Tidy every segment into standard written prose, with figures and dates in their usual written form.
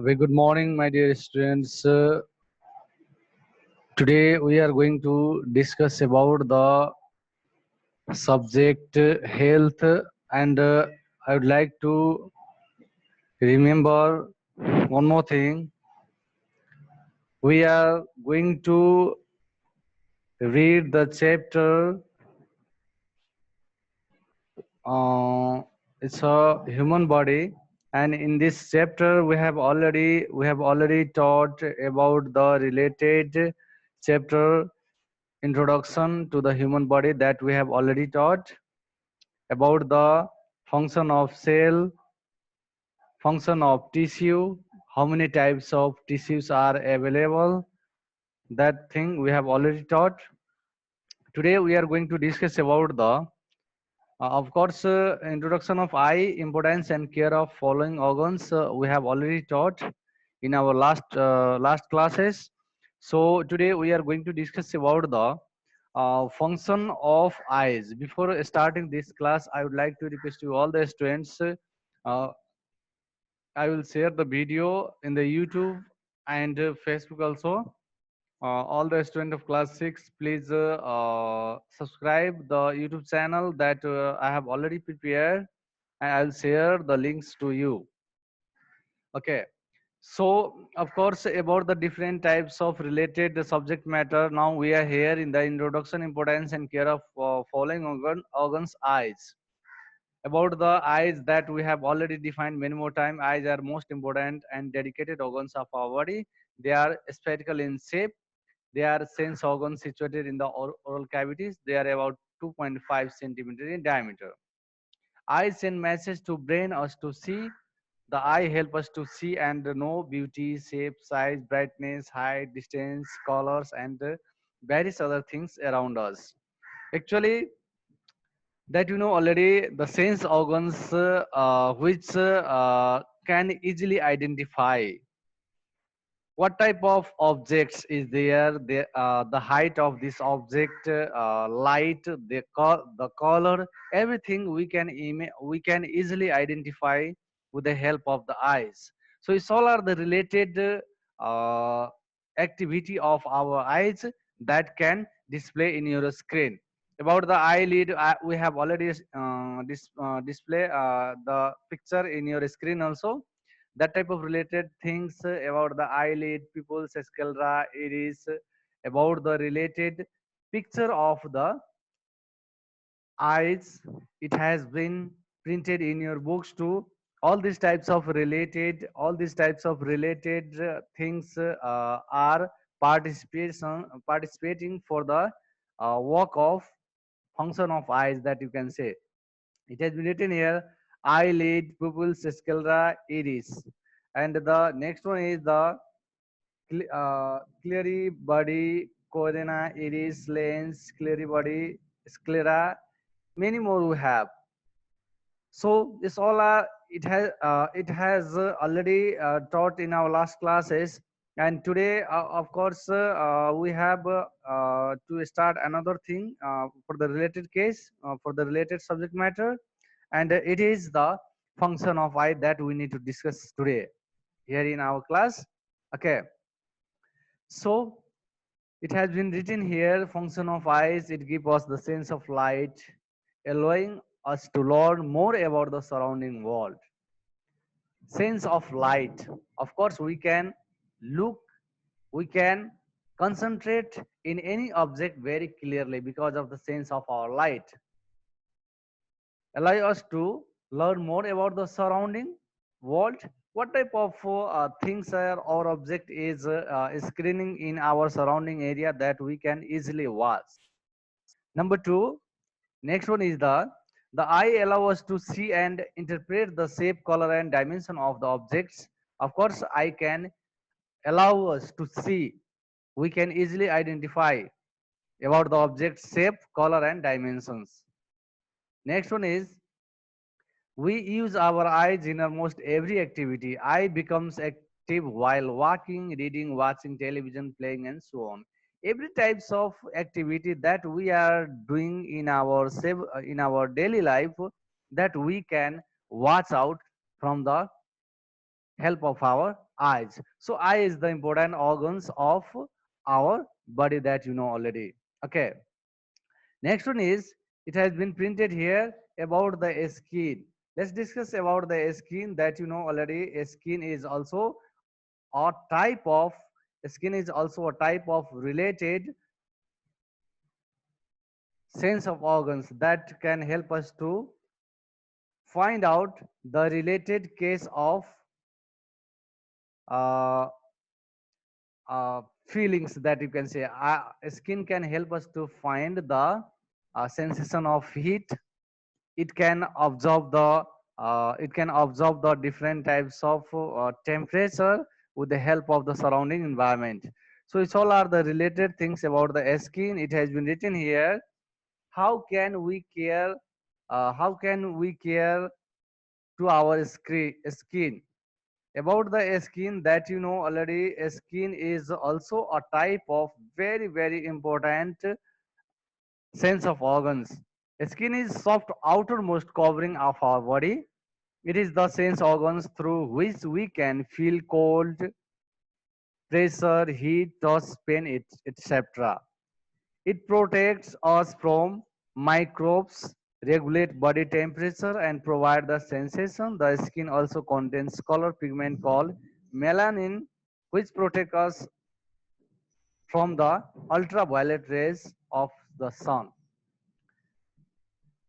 Very good morning, my dear students. Today we are going to discuss about the subject health, and I would like to remember one more thing. We are going to read the chapter. It's a human body, and in this chapter we have already taught about the related chapter introduction to the human body that we have already taught about the function of cell, function of tissue, how many types of tissues are available. That thing we have already taught. Today we are going to discuss about the of course introduction of eye, importance and care of following organs. We have already taught in our last classes. So today we are going to discuss about the function of eyes. Before starting this class, I would like to request to all the students. I will share the video in the YouTube and Facebook also. All the student of class 6, please subscribe the YouTube channel that I have already prepared, and I'll share the links to you. Okay. So, of course, about the different types of related subject matter, now we are here in the introduction, importance and care of following organs, eyes. About the eyes that we have already defined many more times, eyes are most important and dedicated organs of our body. They are spherical in shape. They are sense organs situated in the oral cavities. They are about 2.5 centimeter in diameter. Eyes send message to brain us to see. The eye help us to see and know beauty, shape, size, brightness, height, distance, colors, and various other things around us. Actually, that you know already, the sense organs which can easily identify what type of objects is there, the height of this object, light, the color, everything we can easily identify with the help of the eyes. So it's all are the related uh, activity of our eyes that can display in your screen. About the eyelid, we have already display the picture in your screen also. That type of related things about the eyelid, pupils, sclera, iris, about the related picture of the eyes. It has been printed in your books too. All these types of related things are participating for the work of function of eyes, that you can say. It has been written here: eyelid, pupils, sclera, iris. And the next one is the cleary body, cornea, iris, lens, cleary body, sclera. Many more we have. So this all are, it has already taught in our last classes, and today of course we have to start another thing for the related case, for the related subject matter, and it is the function of eye that we need to discuss today here in our class. Okay. So it has been written here: function of eyes, it gives us the sense of light, allowing us to learn more about the surrounding world. Sense of light, of course we can look, we can concentrate in any object very clearly because of the sense of our light. Allow us to learn more about the surrounding world. What type of things or object is screening in our surrounding area that we can easily watch. Number two, next one is the eye allow us to see and interpret the shape, color, and dimension of the objects. Of course, eye can allow us to see. We can easily identify about the object shape, color, and dimensions. Next one is, we use our eyes in almost every activity. Eye becomes active while walking, reading, watching television, playing, and so on. Every types of activity that we are doing in our daily life, that we can watch out from the help of our eyes. So eye is the important organs of our body that you know already. Okay. Next one is, it has been printed here about the skin. Let's discuss about the skin that you know already. Skin is also a type of skin is also a type of related sense of organs that can help us to find out the related case of uh, feelings that you can say. Skin can help us to find the sensation of heat. It can absorb the different types of temperature with the help of the surrounding environment. So it's all are the related things about the skin. It has been written here. How can we care? How can we care to our skin? About the skin that you know already, skin is also a type of very very important sense of organs. Skin is soft outermost covering of our body. It is the sense organs through which we can feel cold, pressure, heat, touch, pain, etc. It protects us from microbes, regulate body temperature, and provide the sensation. The skin also contains color pigment called melanin, which protect us from the ultraviolet rays of the sun.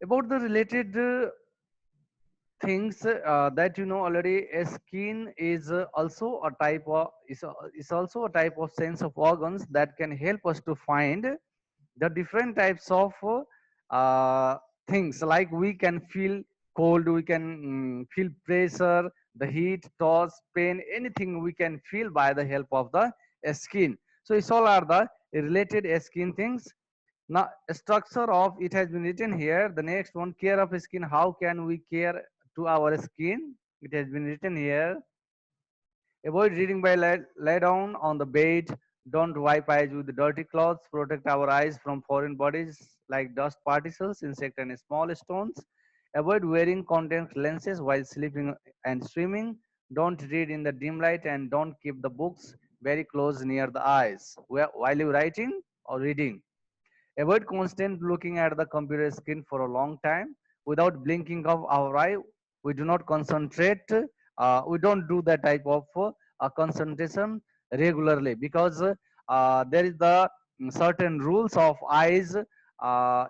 About the related things that you know already, a skin is also a type of is also a type of sense of organs that can help us to find the different types of things, like we can feel cold, we can feel pressure, the heat, touch, pain, anything we can feel by the help of the skin. So it's all are the related skin things. Now structure of it has been written here. The next one, care of skin. How can we care to our skin? It has been written here. Avoid reading by lie down on the bed. Don't wipe eyes with dirty cloths. Protect our eyes from foreign bodies like dust particles, insect and small stones. Avoid wearing contact lenses while sleeping and swimming. Don't read in the dim light, and don't keep the books very close near the eyes while you're writing or reading. Avoid constant looking at the computer screen for a long time without blinking of our eye. We do not concentrate. We don't do that type of concentration regularly, because there is the certain rules of eyes.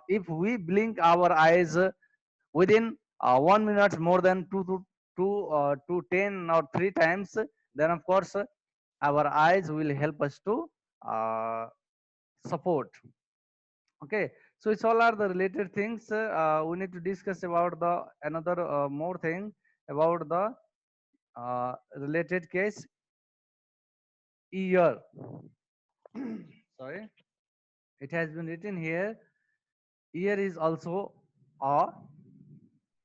If we blink our eyes within 1 minute more than to 10 or 3 times, then of course our eyes will help us to uh, support. Okay, so it's all are the related things. We need to discuss about the another more thing about the related case, ear. Sorry, it has been written here. Ear is also a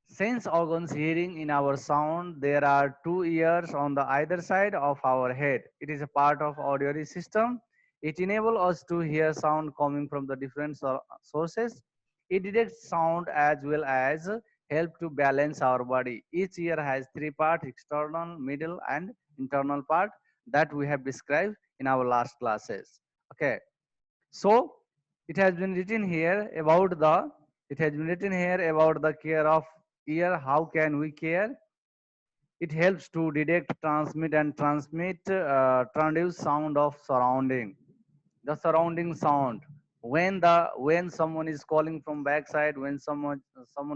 sense organs hearing in our sound. There are two ears on the either side of our head. It is a part of auditory system. It enables us to hear sound coming from the different sources. It detects sound as well as help to balance our body. Each ear has three parts: external, middle, and internal part, that we have described in our last classes. Okay. So it has been written here about the care of ear. How can we care? It helps to detect, transmit, and transduce sound of surrounding. The surrounding sound. When someone is calling from backside, when someone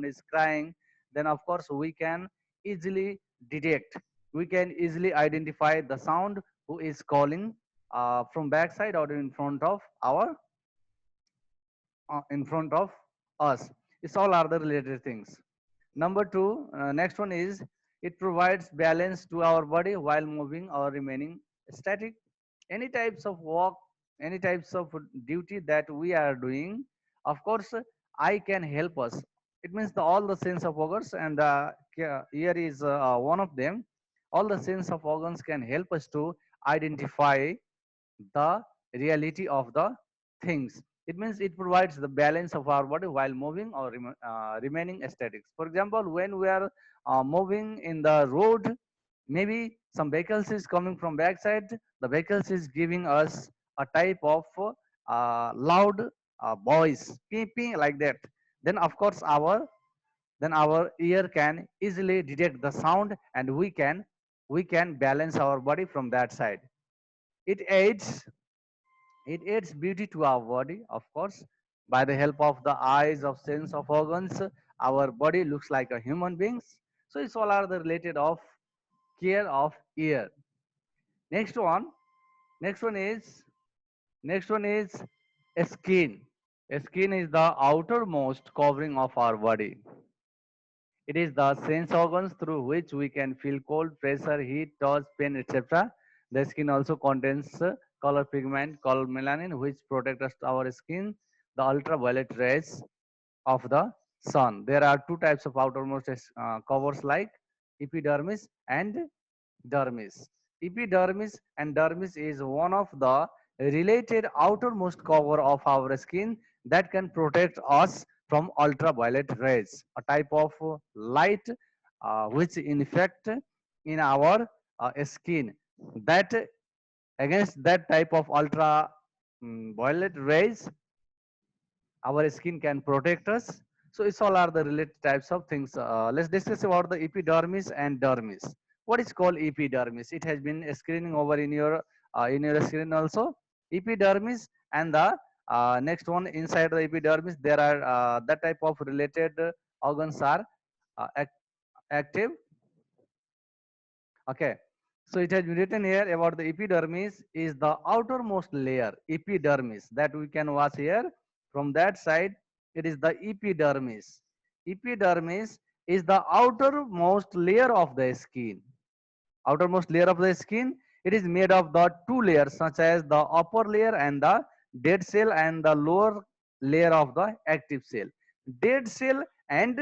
is crying, then of course we can easily detect. We can easily identify the sound who is calling from backside or in front of us. It's all other related things. Number two, next one is, it provides balance to our body while moving or remaining static. Any types of walk, any types of duty that we are doing, of course, eye can help us. It means all the sense of organs, and ear is one of them. All the sense of organs can help us to identify the reality of the things. It means it provides the balance of our body while moving or remaining static. For example, when we are moving in the road, Maybe some vehicles is coming from backside. The vehicles is giving us a type of loud voice, ping ping like that. Then of course our ear can easily detect the sound, and we can balance our body from that side. It aids it adds beauty to our body, of course. By the help of the eyes of sense of organs, our body looks like a human beings. So it's all are the related of care of ear. Next one, next one is next one is skin. Skin is the outermost covering of our body. It is the sense organs through which we can feel cold, pressure, heat, touch, pain, etc. The skin also contains color pigment called melanin, which protects our skin the ultraviolet rays of the sun. There are two types of outermost covers like epidermis and dermis. Epidermis and dermis is one of the related outermost cover of our skin that can protect us from ultraviolet rays, a type of light which in effect in our skin. That against that type of ultra violet rays, our skin can protect us. So it's all are the related types of things. Let's discuss about the epidermis and dermis. What is called epidermis? It has been screening over in your screen also. Epidermis and the next one inside the epidermis there are that type of related organs are active. Okay. So it has been written here about the epidermis is the outermost layer, epidermis, that we can watch here. From that side, it is the epidermis. Epidermis is the outermost layer of the skin. Outermost layer of the skin, it is made of the two layers such as the upper layer and the dead cell and the lower layer of the active cell. Dead cell and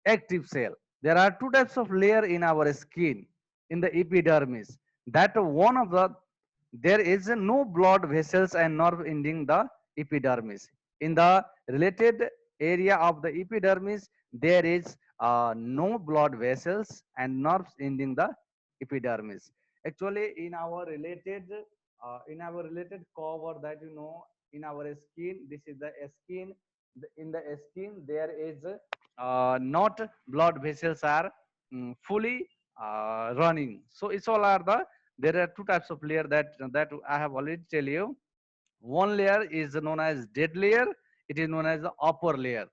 active cell. There are two types of layer in our skin in the epidermis. That one of the there is no blood vessels and nerve ending the epidermis. In the related area of the epidermis, there is no blood vessels and nerves ending the epidermis. Actually, in our related cover that in our skin, this is the skin. In the skin, there is not blood vessels are fully running. So it's all are the there are two types of layer that I have already tell you. One layer is known as dead layer. It is known as the upper layer,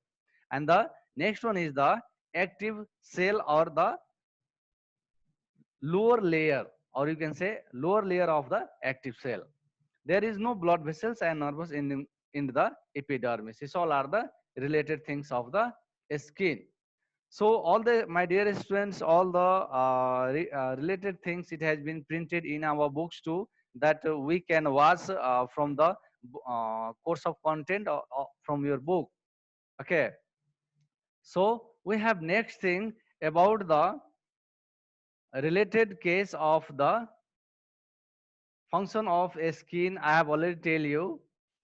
and the next one is the active cell or the lower layer, or you can say lower layer of the active cell. There is no blood vessels and nerves in the epidermis. These all are the related things of the skin. So all the my dear students, all the related things it has been printed in our books too, that we can watch from the course of content from your book. Okay. So we have next thing about the related case of the function of a skin. I have already tell you.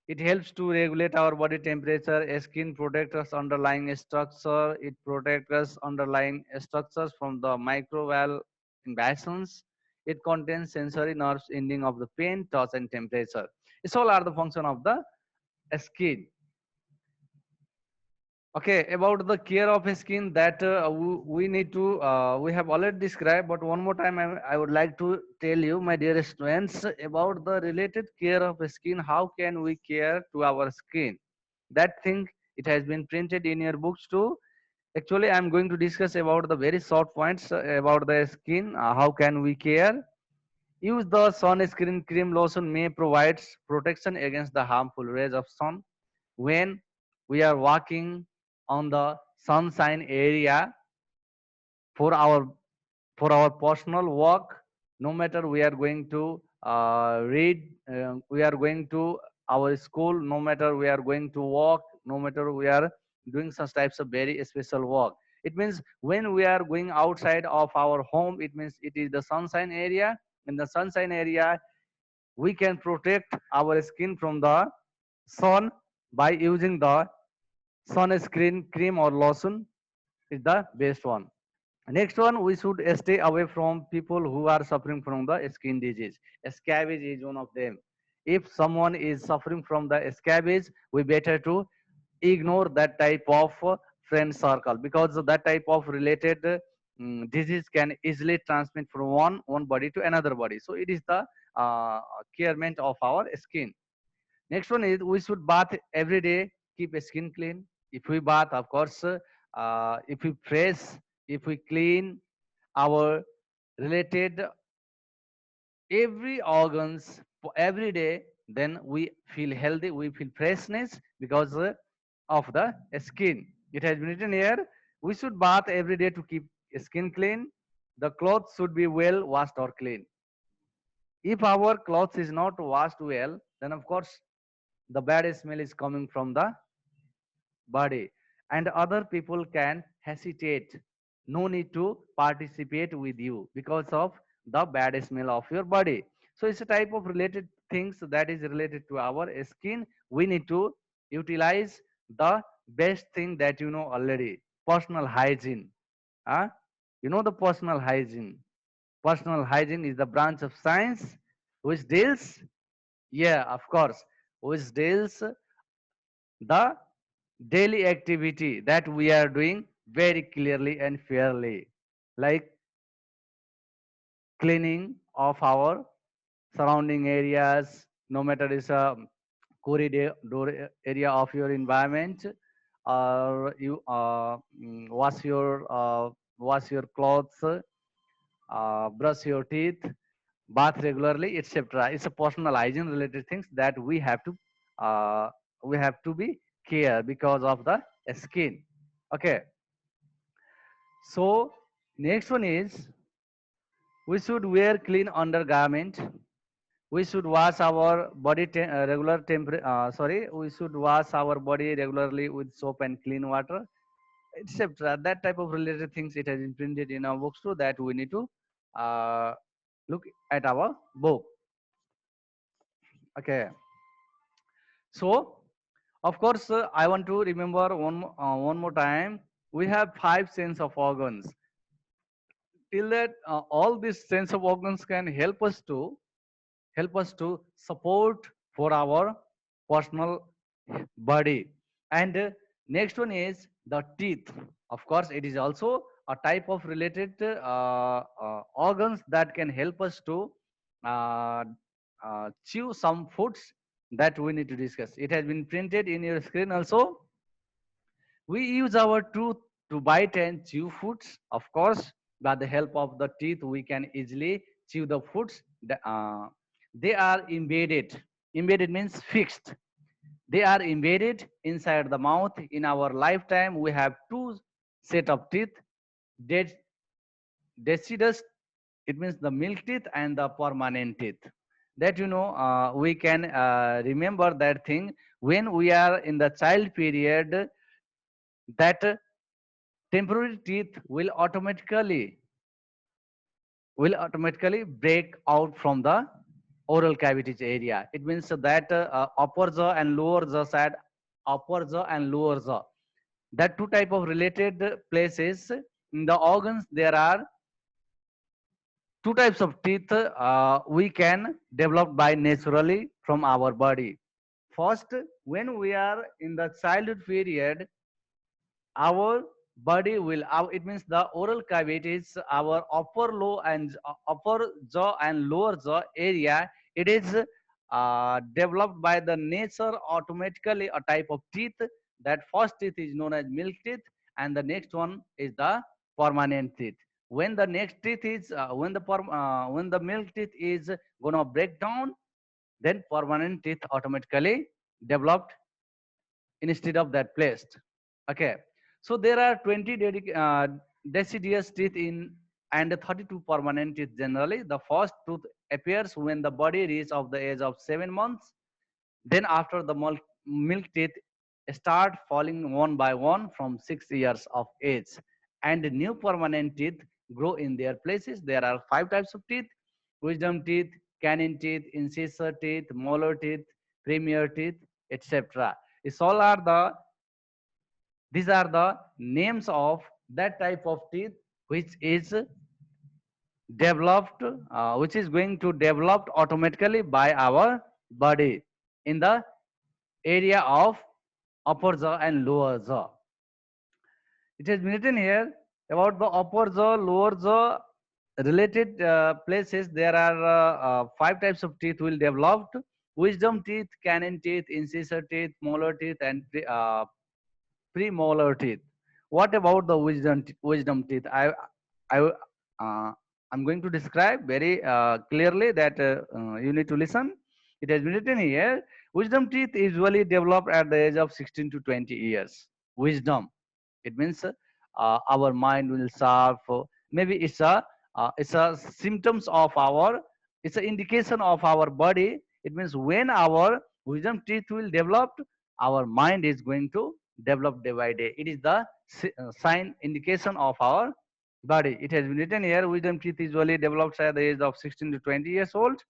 It helps to regulate our body temperature. A skin protects us underlying structure. It protects us underlying structures from the microbial invasions. It contains sensory nerves ending of the pain, touch, and temperature. It's all are the function of the skin. Okay, about the care of skin that we need to, we have already described, but one more time I would like to tell you, my dear students, about the related care of skin. How can we care to our skin? That thing, it has been printed in your books too. Actually, I'm going to discuss about the very short points about the skin. How can we care? Use the sunscreen cream lotion may provide protection against the harmful rays of sun when we are walking on the sunshine area for our personal work. No matter we are going to read, we are going to our school, no matter we are going to walk, no matter we are doing such types of very special work. It means when we are going outside of our home, it means it is the sunshine area. In the sunshine area, we can protect our skin from the sun by using the sunscreen cream or lotion is the best one. Next one, we should stay away from people who are suffering from the skin disease. Scabies is one of them. If someone is suffering from the scabies, we better to ignore that type of friend circle, because that type of related disease can easily transmit from one body to another body. So it is the carement of our skin. Next one is, we should bath every day, keep skin clean. If we bath, of course, if we fresh, if we clean our related every organs every day, then we feel healthy, we feel freshness because of the skin. It has been written here, we should bath every day to keep skin clean. The clothes should be well washed or clean. If our clothes is not washed well, then of course the bad smell is coming from the body, and other people can hesitate, no need to participate with you because of the bad smell of your body. So it's a type of related things that is related to our skin. We need to utilize the best thing that you know already, personal hygiene. Huh? You know the personal hygiene. Personal hygiene is the branch of science which deals, yeah, of course, which deals the daily activity that we are doing very clearly and fairly, like cleaning of our surrounding areas, no matter it's a corridor area of your environment, or you wash your clothes, brush your teeth, bath regularly, etc. It's a personal hygiene related things that uh, we have to be care because of the skin. Okay. So next one is, we should wear clean undergarment. We should wash our body regular temper. Sorry, we should wash our body regularly with soap and clean water, etc. That type of related things, it has been printed in our books too, that we need to uh, look at our book. Okay. So of course, I want to remember one more time. We have five sense of organs. Till that, all these sense of organs can help us to support for our personal body. And next one is the teeth. Of course, it is also a type of related organs that can help us to uh, chew some foods that we need to discuss. It has been printed in your screen also. We use our tooth to bite and chew foods. Of course, by the help of the teeth, we can easily chew the foods. They are embedded. Embedded means fixed. They are embedded inside the mouth. In our lifetime, we have two set of teeth. De- Deciduous, it means the milk teeth, and the permanent teeth. That we can remember that thing when we are in the child period. That temporary teeth will automatically break out from the oral cavities area. It means that upper jaw and lower jaw side, upper jaw and lower jaw, that two type of related places in the organs. There are two types of teeth we can develop by naturally from our body. First, when we are in the childhood period, our body will it means the oral cavities, our upper low and upper jaw and lower jaw area, it is developed by the nature automatically a type of teeth. That first teeth is known as milk teeth, and the next one is the permanent teeth. When the next teeth is when the milk teeth is gonna break down, then permanent teeth automatically developed instead of that placed. Okay. So there are 20 deciduous teeth in and 32 permanent teeth generally. The first tooth appears when the body reaches of the age of 7 months. Then after the milk teeth start falling one by one from 6 years of age, and new permanent teeth grow in their places. There are five types of teeth: wisdom teeth, canine teeth, incisor teeth, molar teeth, premier teeth, etc. These all are the These are the names of that type of teeth which is developed, which is going to developed automatically by our body in the area of upper jaw and lower jaw. It has been written here about the upper jaw, lower jaw related places. There are five types of teeth will developed: wisdom teeth, canine teeth, incisor teeth, molar teeth, and premolar teeth. What about the wisdom teeth? I I'm going to describe very clearly that you need to listen. It has been written here. Wisdom teeth usually develop at the age of 16 to 20 years. Wisdom. It means our mind will sharp. Maybe it's a symptoms of our. It's an indication of our body. It means when our wisdom teeth will develop, our mind is going to develop day by day. It is the sign indication of our body. It has been written here, wisdom teeth usually develops at the age of 16 to 20 years old.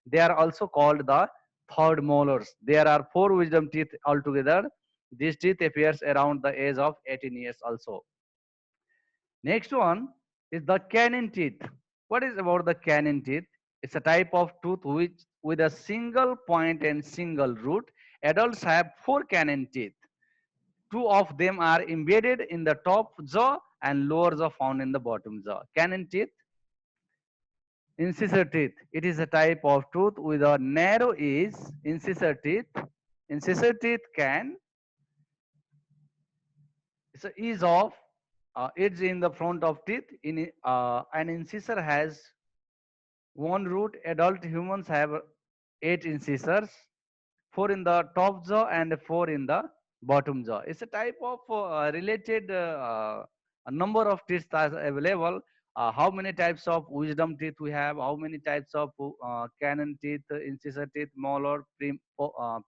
They are also called the third molars. There are four wisdom teeth altogether. This teeth appears around the age of 18 years also. Next one is the canine teeth. What is about the canine teeth? It's a type of tooth which with a single point and single root. Adults have four canine teeth. Two of them are embedded in the top jaw and lower jaw found in the bottom jaw. Canine teeth, incisor teeth. It is a type of tooth with a narrow edge. Incisor teeth. Incisor teeth can it's a ease of edge in the front of teeth. In an incisor has one root. Adult humans have eight incisors, four in the top jaw and four in the bottom jaw. It's a type of related a number of teeth are available. How many types of wisdom teeth we have? How many types of canine teeth, incisor teeth, molar,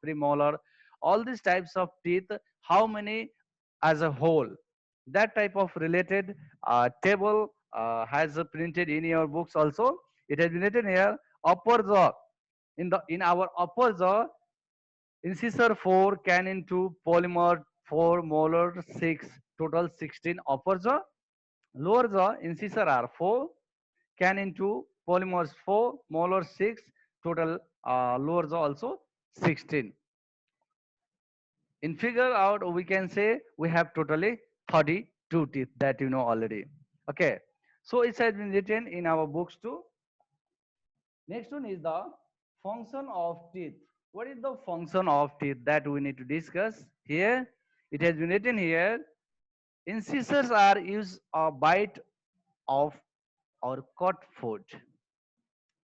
premolar? All these types of teeth. How many as a whole? That type of related table has printed in your books also. It has been written here. Upper jaw in our upper jaw. Incisor 4, canine 2, polymer 4, molar 6, total 16 upper jaw. Lower jaw, incisor are 4, canine 2, polymers 4, molar 6, total lower jaw also 16. In figure out, we can say we have totally 32 teeth that you know already. Okay. So it has been written in our books too. Next one is the function of teeth. What is the function of teeth that we need to discuss here? It has been written here. Incisors are used a bite of or cut food.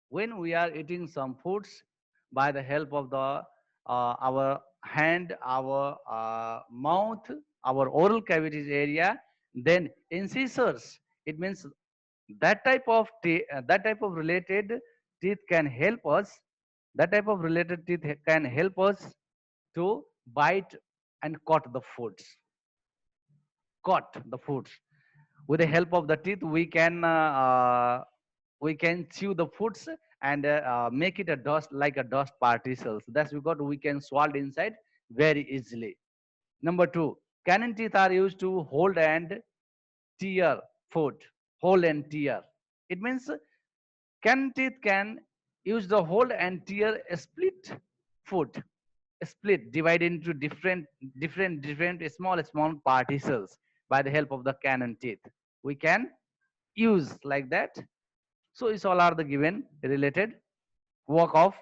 When we are eating some foods by the help of the our hand, our mouth, our oral cavities area, then incisors. It means that type of related teeth can help us. That type of related teeth can help us to bite and cut the foods. Cut the foods with the help of the teeth. We can chew the foods and make it a dust like a dust particles. That's because we can swallow inside very easily. Number two, canine teeth are used to hold and tear food. Hold and tear. It means canine teeth can use the hold and tear a split food. Split, divide into different small particles by the help of the canine teeth. We can use like that. So it's all are the given related work of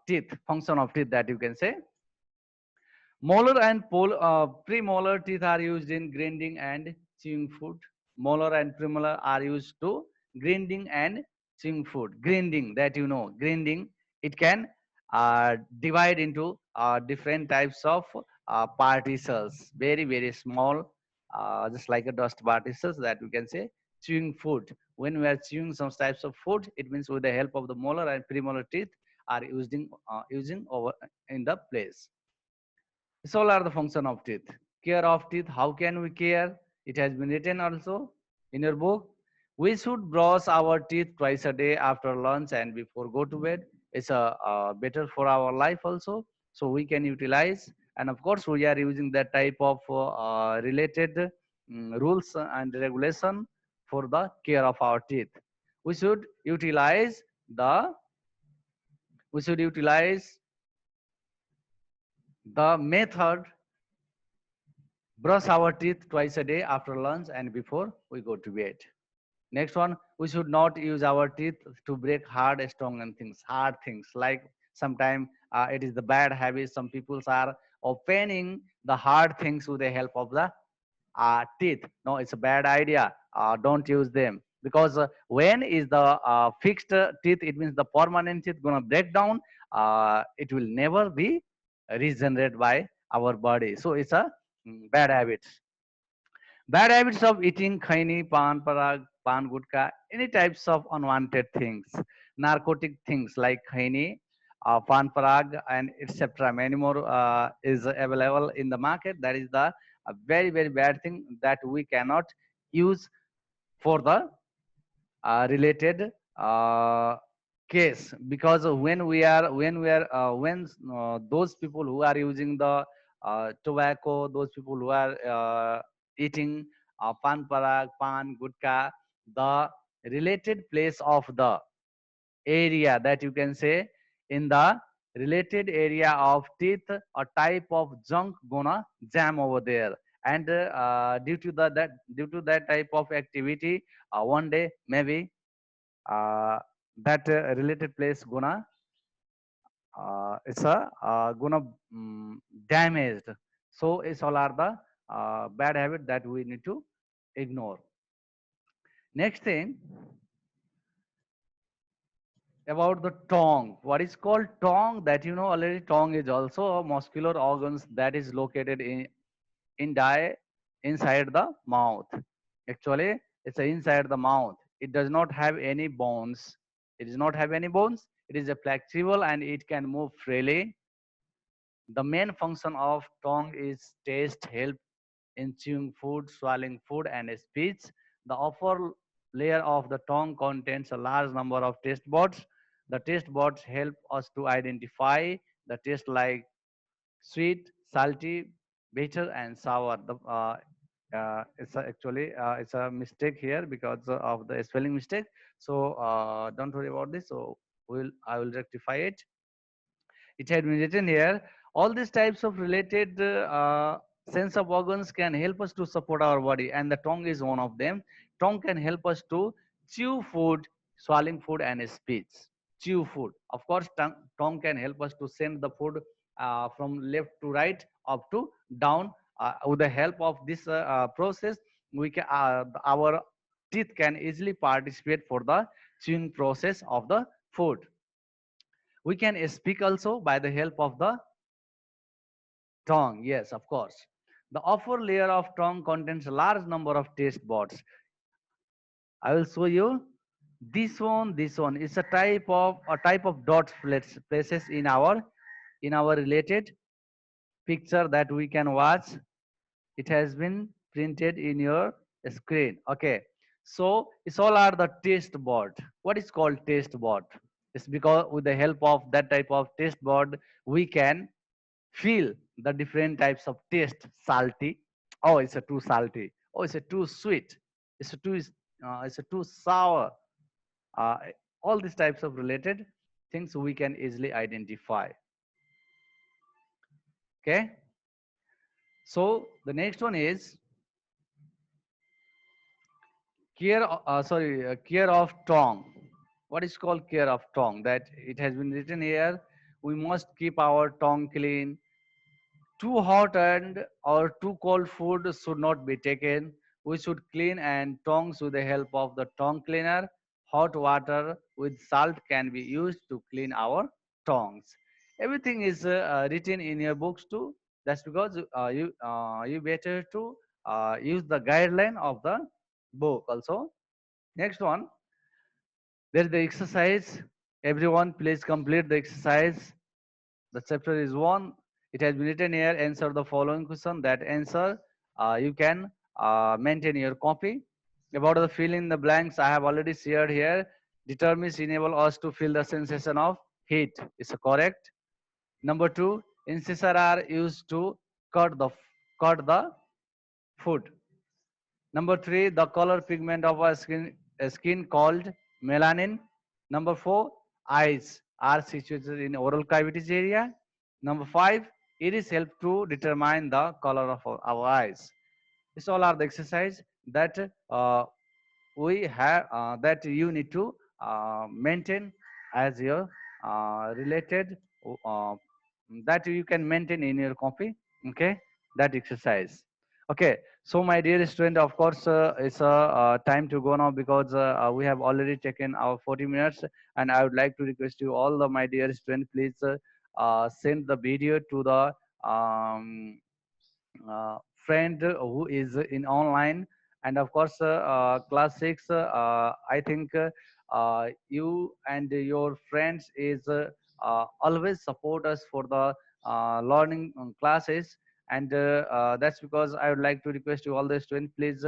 teeth, function of teeth that you can say. Molar and premolar teeth are used in grinding and chewing food. Molar and premolar are used to grinding and chewing food. Grinding, that you know, grinding, it can divide into different types of particles, very small, just like a dust particles that we can say. Chewing food. When we are chewing some types of food, it means with the help of the molar and premolar teeth are using over in the place. This all are the function of teeth. Care of teeth. How can we care? It has been written also in your book. We should brush our teeth twice a day after lunch and before go to bed. It's better for our life also. So we can utilize. And of course, we are using that type of related rules and regulation for the care of our teeth. We should utilize the we should utilize the method brush our teeth twice a day after lunch and before we go to bed. Next one, we should not use our teeth to break hard, strong and things, hard things. Like sometimes it is the bad habit. Some people are opening the hard things with the help of the teeth. No, it's a bad idea. Don't use them because when is the fixed teeth, it means the permanent teeth gonna break down. It will never be regenerated by our body. So it's a bad habit. Bad habits of eating khaini, pan parag, pan gutka, any types of unwanted things, narcotic things like khaini, pan parag, and etc. Many more is available in the market. That is the very very bad thing that we cannot use for the related case, because when those people who are using the tobacco, those people who are eating pan parag, pan gutka, the related place of the area, that you can say, in the related area of teeth, a type of junk gonna jam over there. And due to that type of activity, one day maybe uh, that related place gonna it's a gonna damaged. So it's all are the bad habit that we need to ignore. Next thing about the tongue. What is called tongue? That you know already. Tongue is also a muscular organs that is located in die inside the mouth. Actually, it's inside the mouth. It does not have any bones. It does not have any bones. It is a flexible and it can move freely. The main function of tongue is taste, help in chewing food, swallowing food, and speech. The upper layer of the tongue contains a large number of taste buds. The taste buds help us to identify the taste like sweet, salty, bitter, and sour. It's a mistake here because of the spelling mistake. So don't worry about this. So I will rectify it. It had been written here. All these types of related sense of organs can help us to support our body, and the tongue is one of them. Tongue can help us to chew food, swallowing food, and speech. Chew food. Of course, tongue can help us to send the food from left to right, up to down. With the help of this process, we can our teeth can easily participate for the chewing process of the food. We can speak also by the help of the tongue. Yes, of course. The upper layer of tongue contains a large number of taste buds. I will show you this one. This one is a type of dot places in our related picture that we can watch. It has been printed in your screen. Okay, so it's all are the taste bud. What is called taste bud? It's because with the help of that type of taste bud, we can feel the different types of taste. Salty, oh it's a too salty, oh it's a too sweet, it's a too sour. uh, all these types of related things we can easily identify. Okay, so the next one is care of tongue. What is called care of tongue? That it has been written here, we must keep our tongue clean. Too hot and or too cold food should not be taken. We should clean and tongues with the help of the tongue cleaner. Hot water with salt can be used to clean our tongues. Everything is written in your books too. That's because you better to use the guideline of the book also. Next one, there is the exercise. Everyone, please complete the exercise. The chapter is one. It has been written here. Answer the following question. That answer you can maintain your copy. About the fill in the blanks, I have already shared here. Determines enable us to feel the sensation of heat. Is correct. Number two, incisor are used to cut the cut the food. Number three, the color pigment of our skin called melanin. Number four, eyes are situated in oral cavities area. Number five, it is help to determine the color of our eyes. This all are the exercise that we have that you need to maintain as your related uh, that you can maintain in your copy. Okay, that exercise. Okay, so my dear student, of course it's time to go now, because we have already taken our 40 minutes, and I would like to request you all, the my dear student, please send the video to the friend who is in online. And of course class 6, I think you and your friends is always support us for the learning classes. And that's because I would like to request you all the students, please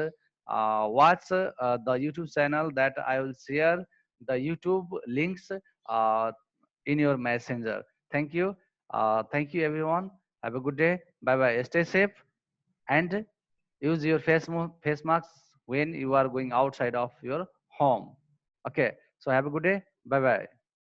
watch the YouTube channel that I will share the YouTube links uh, in your messenger. Thank you. Thank you everyone. Have a good day. Bye bye. Stay safe, and use your face masks when you are going outside of your home. Okay, so have a good day. Bye bye.